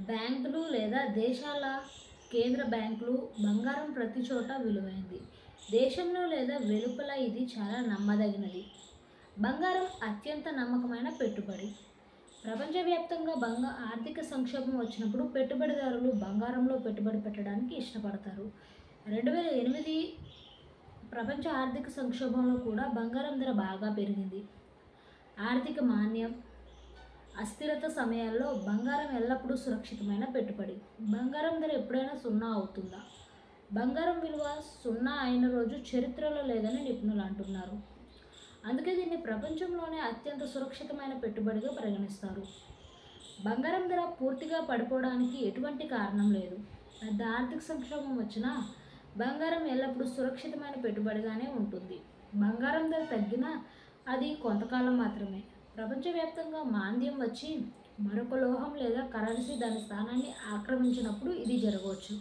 బ్యాంకులు లేదా దేశాల కేంద్ర బ్యాంకులు బంగారం ప్రతి చోట విలువైంది. దేశంలో లేదా వెలుపల ఇది చాలా నమ్మదగినది. బంగారం అత్యంత నమ్మకమైన పెట్టుబడి. ప్రపంచవ్యాప్తంగా ఆర్థిక సంక్షోభం వచ్చినప్పుడు పెట్టుబడిదారులు బంగారంలో పెట్టుబడి పెట్టడానికి ఇష్టపడతారు. 2008 ప్రపంచ ఆర్థిక సంక్షోభంలో కూడా బంగారం ధర బాగా పెరిగింది. ఆర్థిక మాంద్యం, అస్థిరత సమయాల్లో బంగారం ఎల్లప్పుడూ సురక్షితమైన పెట్టుబడి. బంగారం ధర ఎప్పుడైనా సున్నా అవుతుందా? బంగారం విలువ సున్నా అయిన రోజు చరిత్రలో లేదని నిపుణులు అంటున్నారు. అందుకే దీన్ని ప్రపంచంలోనే అత్యంత సురక్షితమైన పెట్టుబడిగా పరిగణిస్తారు. బంగారం ధర పూర్తిగా పడిపోవడానికి ఎటువంటి కారణం లేదు. పెద్ద ఆర్థిక సంక్షోభం వచ్చినా బంగారం ఎల్లప్పుడూ సురక్షితమైన పెట్టుబడిగానే ఉంటుంది. బంగారం ధర తగ్గినా అది కొంతకాలం మాత్రమే. ప్రపంచవ్యాప్తంగా మాంద్యం వచ్చి మరొక లోహం లేదా కరెన్సీ దాని స్థానాన్ని ఆక్రమించినప్పుడు ఇది జరగవచ్చు.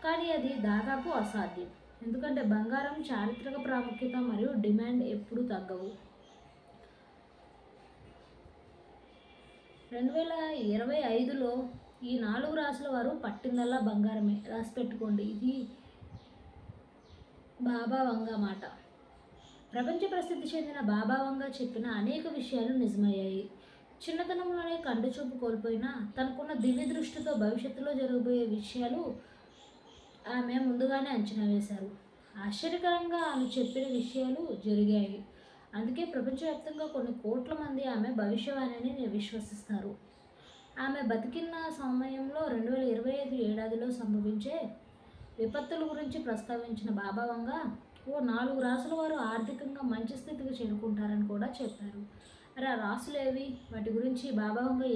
కానీ అది దాదాపు అసాధ్యం. ఎందుకంటే బంగారం చారిత్రక ప్రాముఖ్యత మరియు డిమాండ్ ఎప్పుడూ తగ్గవు. 2025లో ఈ 4 రాసుల వారు పట్టిందల్లా బంగారమే. రాసి పెట్టుకోండి. ఇది బాబా వంగా మాట. ప్రపంచ ప్రసిద్ధి చెందిన బాబా వంగా చెప్పిన అనేక విషయాలు నిజమయ్యాయి. చిన్నతనంలోనే కంటి చూపు కోల్పోయినా తనకున్న దివ్య దృష్టితో భవిష్యత్తులో జరగబోయే విషయాలు ఆమె ముందుగానే అంచనా వేశారు. ఆశ్చర్యకరంగా ఆమె చెప్పిన విషయాలు జరిగాయి. అందుకే ప్రపంచవ్యాప్తంగా కొన్ని కోట్ల మంది ఆమె భవిష్యవాణిని విశ్వసిస్తారు. ఆమె బతికిన సమయంలో 2025 ఏడాదిలో సంభవించే విపత్తుల గురించి ప్రస్తావించిన బాబా వంగా 4 రాసుల వారు ఆర్థికంగా మంచి స్థితికి చేరుకుంటారని కూడా చెప్పారు. మరి ఆ రాసులు ఏవి? వాటి గురించి బాబా వంగా